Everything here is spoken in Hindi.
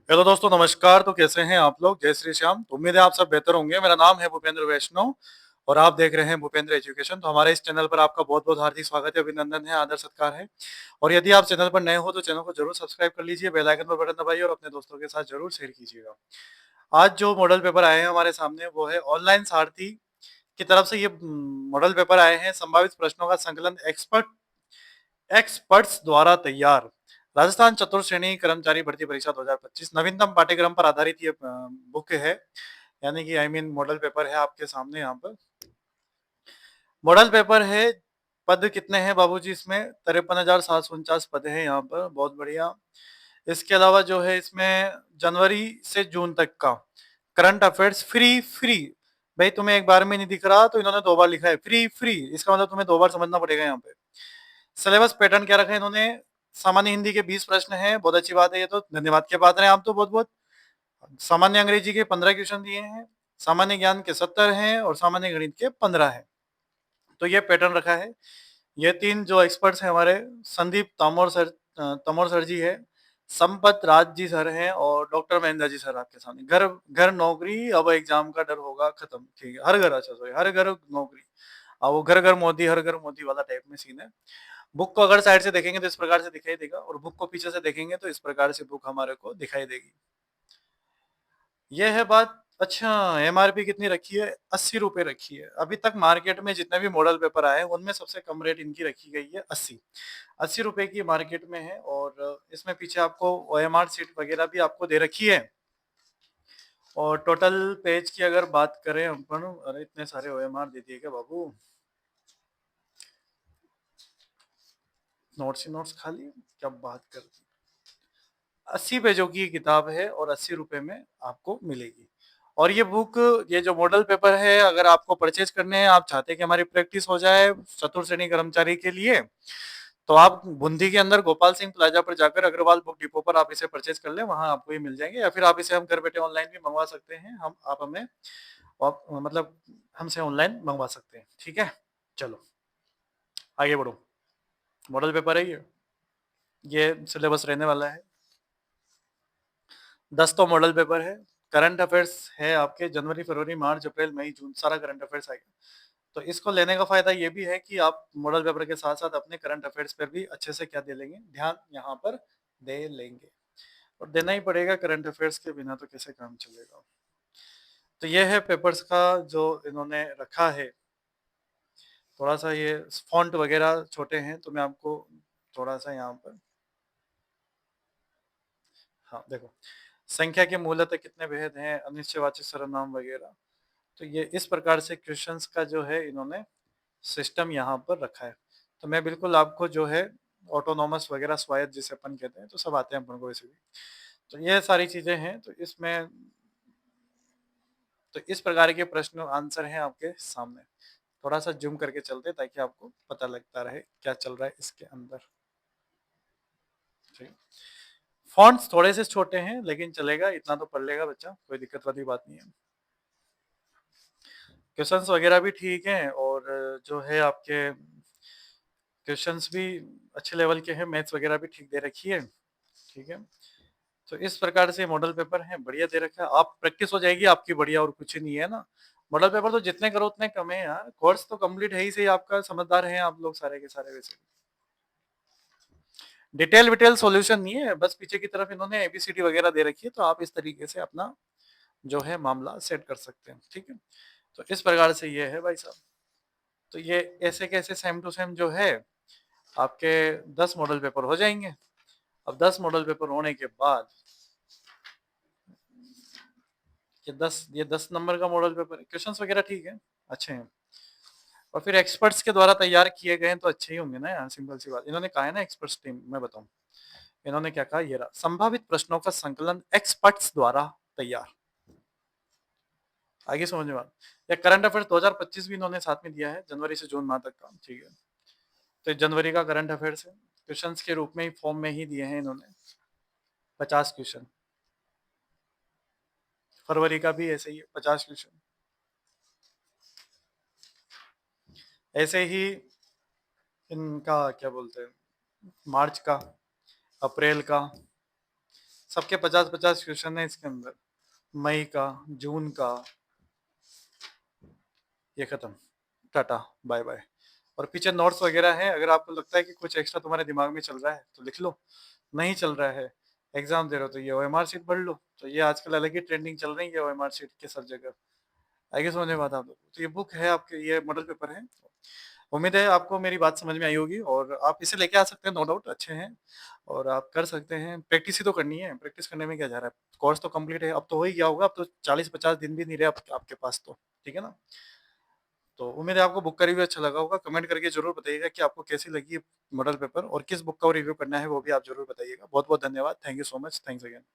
हेलो दोस्तों, नमस्कार। तो कैसे हैं आप लोग? जय श्री श्याम। तो उम्मीद है आप सब बेहतर होंगे। मेरा नाम है भूपेंद्र वैष्णव और आप देख रहे हैं भूपेंद्र एजुकेशन। तो हमारे इस चैनल पर आपका बहुत-बहुत हार्दिक स्वागत है, अभिनंदन है, आदर सत्कार है। और यदि आप चैनल पर नए हो तो चैनल को जरूर सब्सक्राइब कर लीजिए, बेल आइकन पर बटन दबाइए और अपने दोस्तों के साथ जरूर शेयर कीजिएगा। आज जो मॉडल पेपर आए हैं हमारे सामने वो है ऑनलाइन सारथी की तरफ से। ये मॉडल पेपर आए हैं संभावित प्रश्नों का संकलन एक्सपर्ट्स द्वारा तैयार। राजस्थान चतुर्थ श्रेणी कर्मचारी भर्ती परीक्षा 2025 नवीनतम पाठ्यक्रम पर आधारित ये बुक है, यानी कि मॉडल पेपर है आपके सामने। यहाँ पर मॉडल पेपर है। पद कितने हैं बाबूजी? इसमें 53,749 पद है यहाँ पर। बहुत बढ़िया। इसके अलावा जो है इसमें जनवरी से जून तक का करंट अफेयर्स फ्री फ्री। भाई तुम्हें एक बार में नहीं दिख रहा तो इन्होंने दो बार लिखा है फ्री फ्री, इसका मतलब तुम्हें दो बार समझना पड़ेगा यहाँ पे। सिलेबस पैटर्न क्या रखा है इन्होंने? सामान्य हिंदी के 20 प्रश्न हैं, बहुत अच्छी बात है, ये तो धन्यवाद के पात्र हैं आप तो बहुत बहुत। सामान्य अंग्रेजी के 15 क्वेश्चन दिए हैं, सामान्य ज्ञान के 70 हैं और सामान्य गणित के 15 हैं। तो ये पैटर्न रखा है। ये तीन जो एक्सपर्ट्स हैं हमारे, संदीप तमोर सर जी है, संपत राज जी सर हैं और डॉक्टर महेंद्र जी सर आपके सामने। घर घर नौकरी, अब एग्जाम का डर होगा खत्म। ठीक है, हर घर, अच्छा सॉरी, हर घर नौकरी। अब वो घर घर मोदी, हर घर मोदी वाला टाइप में सीन है। बुक को अगर साइड से देखेंगे तो इस प्रकार से दिखाई देगा और बुक को पीछे से देखेंगे तो इस प्रकार से बुक हमारे को दिखाई देगी। ये है बात। अच्छा, एमआरपी कितनी रखी है? 80 रुपए रखी है। अभी तक मार्केट में जितने भी मॉडल पेपर आए उनमें सबसे कम रेट इनकी रखी गई है 80 रुपए की मार्केट में है। और इसमें पीछे आपको ओएमआर सीट वगैरह भी आपको दे रखी है। और टोटल पेज की अगर बात करें अपन, अरे इतने सारे ओएमआर दे दिए क्या बाबू? नोट्स ही नोट्स खाली, क्या बात कर दी। 80 पेजों की किताब है और 80 रुपए में आपको मिलेगी। और ये बुक, ये जो मॉडल पेपर है, अगर आपको परचेज करने हैं, आप चाहते हैं कि हमारी प्रैक्टिस हो जाए चतुर्थ श्रेणी कर्मचारी के लिए, तो आप बूंदी के अंदर गोपाल सिंह प्लाजा पर जाकर अग्रवाल बुक डिपो पर आप इसे परचेज कर लें, वहां आपको ये मिल जाएंगे। या फिर आप इसे हम घर बैठे ऑनलाइन भी मंगवा सकते हैं। हम आप हमें मतलब हमसे ऑनलाइन मंगवा सकते हैं। ठीक है, चलो आगे बढ़ो। मॉडल पेपर है ये सिलेबस रहने वाला है। 10 तो मॉडल पेपर है। करंट अफेयर्स है आपके जनवरी फरवरी मार्च अप्रैल मई जून, सारा करंट अफेयर्स आएगा। तो इसको लेने का फायदा ये भी है कि आप मॉडल पेपर के साथ साथ अपने करंट अफेयर्स पर भी अच्छे से क्या दे लेंगे, ध्यान यहाँ पर दे लेंगे। और देना ही पड़ेगा, करंट अफेयर्स के बिना तो कैसे काम चलेगा। तो ये है पेपर्स का जो इन्होंने रखा है। थोड़ा सा ये फॉन्ट वगैरह छोटे हैं तो मैं आपको थोड़ा सा यहाँ पर, हाँ देखो, संख्या के मूलतः कितने भेद हैं, अनिश्चयवाची सर्वनाम वगैरह। तो ये इस प्रकार से क्वेश्चंस का जो है इन्होंने सिस्टम यहाँ पर रखा है। तो मैं बिल्कुल आपको जो है ऑटोनॉमस वगैरह, स्वायत्त जिसे अपन कहते हैं, तो सब आते हैं अपन को वैसे भी। तो ये सारी चीजें हैं। तो इसमें तो इस प्रकार के प्रश्न आंसर हैं आपके सामने। थोड़ा सा जूम करके चलते ताकि आपको पता लगता रहे क्या चल रहा है इसके अंदर। ठीक, फॉन्ट्स थोड़े से छोटे हैं लेकिन चलेगा, इतना तो पढ़ लेगा बच्चा, कोई दिक्कत वाली बात नहीं है। क्वेश्चंस वगैरह भी ठीक हैं और जो है आपके क्वेश्चंस भी अच्छे लेवल के हैं, मैथ्स वगैरह भी ठीक दे रखी है। ठीक है, तो इस प्रकार से मॉडल पेपर है, बढ़िया दे रखा है। आप प्रैक्टिस हो जाएगी आपकी बढ़िया, और कुछ नहीं है ना। मॉडल पेपर तो जितने करो उतने कम है यार। कोर्स तो कंप्लीट है ही सही आपका, समझदार हैं आप लोग सारे के सारे। वैसे डिटेल विटेल सॉल्यूशन नहीं है, बस पीछे की तरफ इन्होंने एबीसीडी वगैरह दे रखी है, तो आप इस तरीके से अपना जो है मामला सेट कर सकते हैं। ठीक है, तो इस प्रकार से ये है भाई साहब। तो ये ऐसे कैसे सेम टू सेम जो है आपके 10 मॉडल पेपर हो जाएंगे। अब 10 मॉडल पेपर होने के बाद ये दस नंबर का मॉडल पेपर, क्वेश्चंस वगैरह ठीक है, अच्छे हैं। और फिर एक्सपर्ट्स के द्वारा तैयार किए गए तो अच्छे ही होंगे ना यार, सिंपल सी बात। इन्होंने कहा है ना एक्सपर्ट्स टीम, मैं बताऊं इन्होंने क्या कहा, ये रहा, संभावित प्रश्नों का संकलन एक्सपर्ट्स द्वारा तैयार। आगे समझ में बात। या करंट अफेयर्स 2025 भी इन्होंने साथ में दिया है, जनवरी से जून माह तक का। ठीक है, तो जनवरी का करंट अफेयर्स है, क्वेश्चंस के रूप में ही फॉर्म में ही दिए हैं इन्होंने 50 क्वेश्चन। फरवरी का भी ऐसे ही 50 क्वेश्चन। ऐसे ही इनका क्या बोलते हैं, मार्च का, अप्रैल का, सबके 50-50 क्वेश्चन है इसके अंदर। मई का, जून का, ये खत्म। Tata, bye bye. और पीछे नोट्स वगैरह हैं, अगर आपको लगता है कि कुछ एक्स्ट्रा तुम्हारे दिमाग में चल रहा है तो लिख लो, नहीं चल रहा है, एग्जाम दे रहे हो तो ये ओएमआर शीट पढ़ लो। तो ये आजकल अलग ही ट्रेंडिंग चल रही है ओएमआर शीट के सब जगह। आगे समझ में बात आप लोग को। तो ये बुक है आपके, ये मॉडल पेपर है। उम्मीद है आपको मेरी बात समझ में आई होगी और आप इसे लेके आ सकते हैं, नो डाउट अच्छे हैं और आप कर सकते हैं। प्रैक्टिस ही तो करनी है, प्रैक्टिस करने में क्या जा रहा है। कोर्स तो कंप्लीट है, अब तो हो ही गया होगा, अब तो 40-50 दिन भी नहीं रहे आपके पास तो, ठीक है ना। तो उम्मीद है आपको बुक का रिव्यू अच्छा लगा होगा। कमेंट करके जरूर बताइएगा कि आपको कैसी लगी मॉडल पेपर और किस बुक का रिव्यू करना है वो भी आप जरूर बताइएगा। बहुत बहुत धन्यवाद, thank you so much, thanks again.